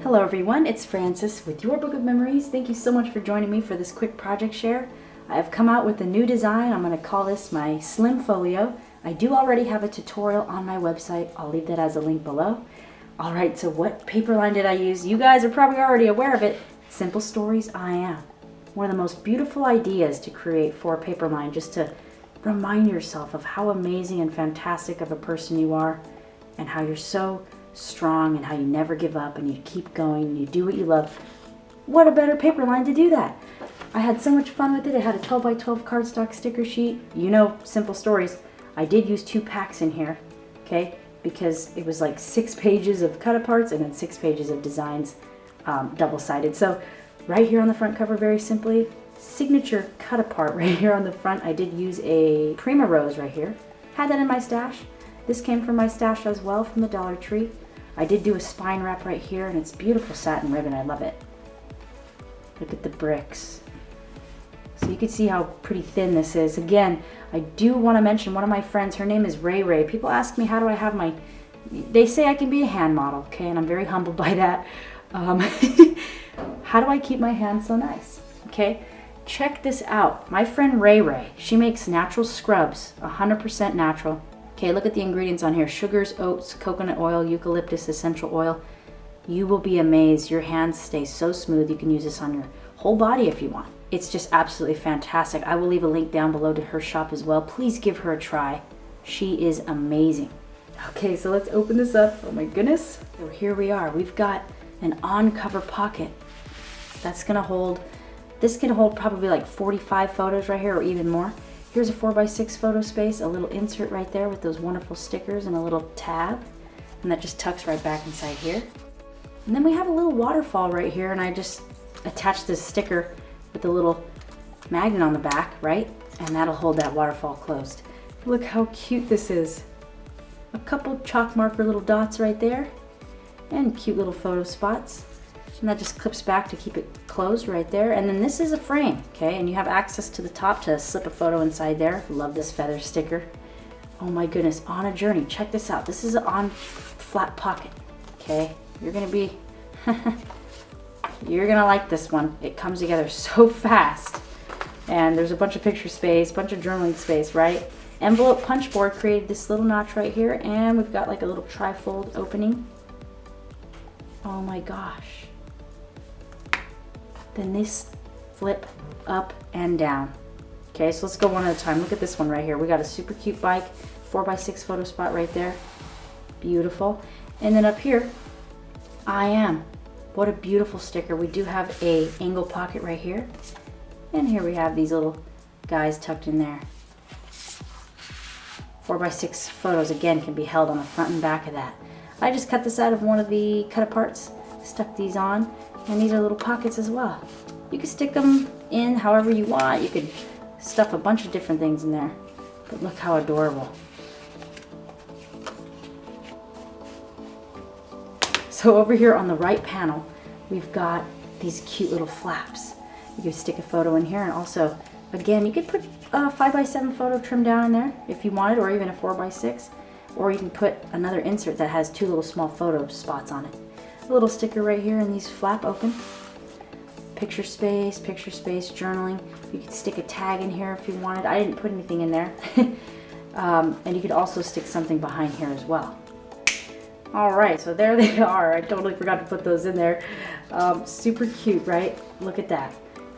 Hello everyone, it's Frances with Your Book of Memories. Thank you so much for joining me for this quick project share. I have come out with a new design. I'm going to call this my Slim Folio. I do already have a tutorial on my website. I'll leave that as a link below. Alright, so what paper line did I use? You guys are probably already aware of it. Simple Stories I Am. One of the most beautiful ideas to create for a paper line, just to remind yourself of how amazing and fantastic of a person you are and how you're so strong and how you never give up and you keep going and you do what you love. What a better paper line to do that. I had so much fun with it. I had a 12 by 12 cardstock sticker sheet. You know, Simple Stories. I did use 2 packs in here, okay, because it was like 6 pages of cut aparts and then 6 pages of designs, double-sided. So right here on the front cover, very simply, signature cut apart right here on the front. I did use a Prima Rose right here. Had that in my stash. This came from my stash as well from the Dollar Tree. I did do a spine wrap right here, and it's beautiful satin ribbon. I love it. Look at the bricks. So you can see how pretty thin this is. Again, I do want to mention one of my friends, her name is Ray Ray. People ask me how do I have my, they say I can be a hand model, okay, and I'm very humbled by that. How do I keep my hands so nice? Okay, check this out. My friend Ray Ray, she makes natural scrubs, 100% natural. Okay, look at the ingredients on here. Sugars, oats, coconut oil, eucalyptus essential oil. You will be amazed. Your hands stay so smooth. You can use this on your whole body if you want. It's just absolutely fantastic. I will leave a link down below to her shop as well. Please give her a try. She is amazing. Okay, so let's open this up. Oh my goodness. So here we are. We've got an on-cover pocket. That's gonna hold, this can hold probably like 45 photos right here or even more. Here's a 4x6 photo space, a little insert right there with those wonderful stickers and a little tab. And that just tucks right back inside here. And then we have a little waterfall right here, and I just attached this sticker with a little magnet on the back, right? And that'll hold that waterfall closed. Look how cute this is. A couple chalk marker little dots right there, and cute little photo spots. And that just clips back to keep it closed right there. And then this is a frame, okay? And you have access to the top to slip a photo inside there. Love this feather sticker. Oh my goodness, on a journey. Check this out. This is an on flat pocket, okay? You're gonna be, you're gonna like this one. It comes together so fast. And there's a bunch of picture space, bunch of journaling space, right? Envelope punch board created this little notch right here, and we've got like a little tri-fold opening. Oh my gosh. Then this flip up and down. Okay, so let's go one at a time. Look at this one right here. We got a super cute bike, 4x6 photo spot right there. Beautiful. And then up here, I Am. What a beautiful sticker. We do have a angle pocket right here. And here we have these little guys tucked in there. 4x6 photos, again, can be held on the front and back of that. I just cut this out of one of the cut aparts, stuck these on. And these are little pockets as well. You can stick them in however you want. You could stuff a bunch of different things in there. But look how adorable. So over here on the right panel, we've got these cute little flaps. You could stick a photo in here, and also, again, you could put a 5x7 photo trim down in there if you wanted, or even a 4x6. Or you can put another insert that has 2 little small photo spots on it. A little sticker right here, and these flap open. Picture space, journaling. You could stick a tag in here if you wanted. I didn't put anything in there. And you could also stick something behind here as well. Alright, so there they are. I totally forgot to put those in there. Super cute, right? Look at that.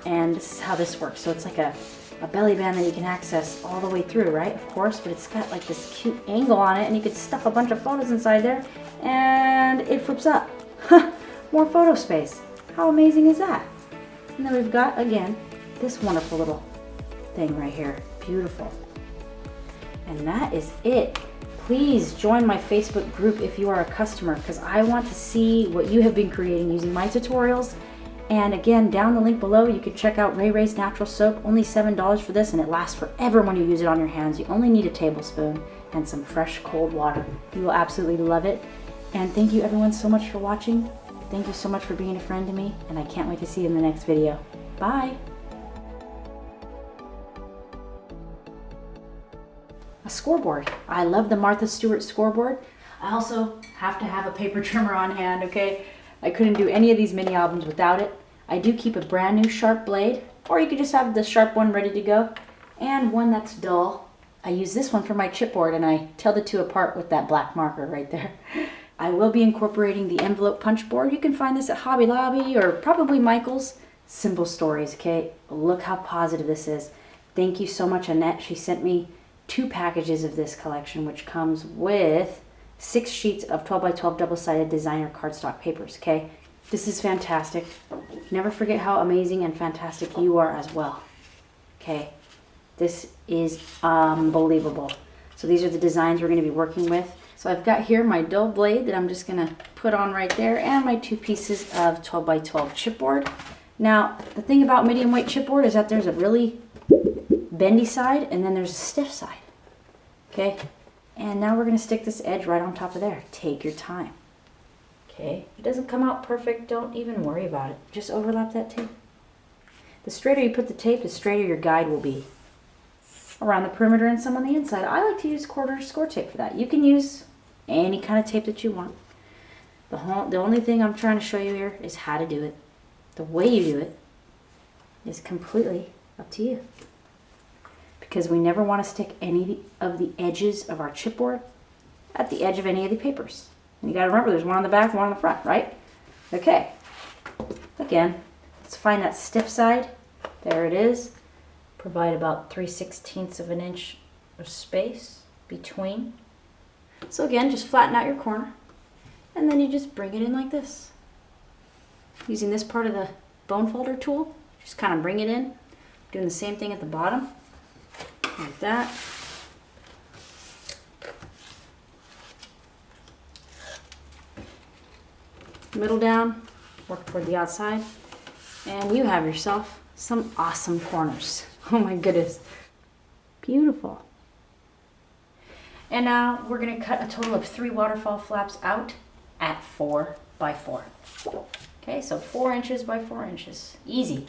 And this is how this works. So it's like a belly band that you can access all the way through, right? Of course, but it's got like this cute angle on it, and you could stuff a bunch of photos inside there, and it flips up. More photo space. How amazing is that? And then we've got, again, this wonderful little thing right here. Beautiful. And that is it. Please join my Facebook group if you are a customer, because I want to see what you have been creating using my tutorials. And again, down the link below, you can check out Ray Ray's Natural Soap. Only $7 for this, and it lasts forever when you use it on your hands. You only need a tablespoon and some fresh cold water. You will absolutely love it. And thank you everyone so much for watching. Thank you so much for being a friend to me, and I can't wait to see you in the next video. Bye! A scoreboard. I love the Martha Stewart scoreboard. I also have to have a paper trimmer on hand, okay? I couldn't do any of these mini albums without it. I do keep a brand new sharp blade, or you could just have the sharp one ready to go, and one that's dull. I use this one for my chipboard, and I tell the two apart with that black marker right there. I will be incorporating the envelope punch board. You can find this at Hobby Lobby or probably Michael's. Simple stories, okay? Look how positive this is. Thank you so much, Annette. She sent me 2 packages of this collection, which comes with 6 sheets of 12 by 12 double-sided designer cardstock papers, okay? This is fantastic. Never forget how amazing and fantastic you are as well, okay? This is unbelievable. So these are the designs we're going to be working with. So I've got here my dull blade that I'm just going to put on right there, and my 2 pieces of 12 by 12 chipboard. Now, the thing about medium weight chipboard is that there's a really bendy side and then there's a stiff side, okay? And now we're going to stick this edge right on top of there. Take your time, okay? If it doesn't come out perfect, don't even worry about it. Just overlap that tape. The straighter you put the tape, the straighter your guide will be around the perimeter and some on the inside. I like to use quarter score tape for that. You can use any kind of tape that you want. The only thing I'm trying to show you here is how to do it. The way you do it is completely up to you. Because we never want to stick any of the edges of our chipboard at the edge of any of the papers. And you got to remember there's one on the back, one on the front, right? Okay. Again, let's find that stiff side. There it is. Provide about 3/16 of an inch of space between. So again, just flatten out your corner. And then you just bring it in like this. Using this part of the bone folder tool, just kind of bring it in. Doing the same thing at the bottom, like that. Middle down, work toward the outside, and you have yourself some awesome corners. Oh my goodness, beautiful. And now we're going to cut a total of 3 waterfall flaps out at 4 by 4. Okay, so 4 inches by 4 inches. Easy.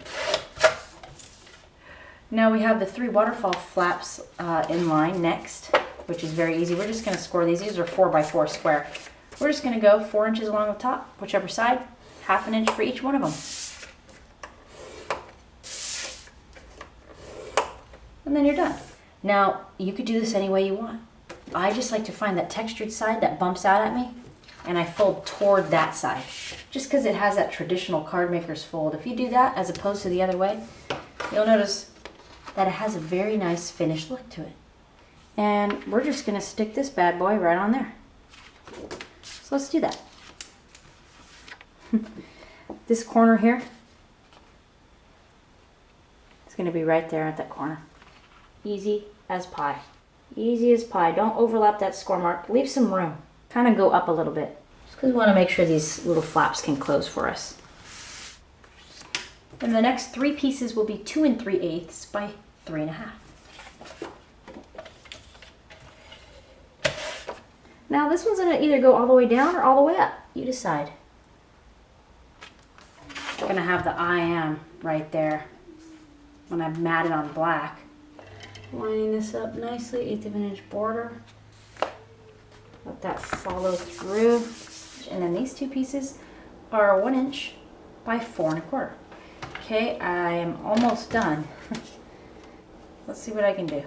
Now we have the 3 waterfall flaps in line next, which is very easy. We're just going to score these. These are 4 by 4 square. We're just going to go 4 inches along the top, whichever side, ½ an inch for each one of them. And then you're done. Now, you could do this any way you want. I just like to find that textured side that bumps out at me, and I fold toward that side, just because it has that traditional card maker's fold. If you do that as opposed to the other way, you'll notice that it has a very nice finished look to it. And we're just going to stick this bad boy right on there. So let's do that. This corner here is going to be right there at that corner. Easy as pie. Easy as pie. Don't overlap that score mark. Leave some room. Kind of go up a little bit. Just because we want to make sure these little flaps can close for us. And the next 3 pieces will be 2 3/8 by 3½. Now this one's going to either go all the way down or all the way up. You decide. I'm going to have the I am right there when I've matted on black. Lining this up nicely, 1/8 of an inch border. Let that follow through. And then these 2 pieces are 1 inch by 4 1/4. Okay, I am almost done. Let's see what I can do.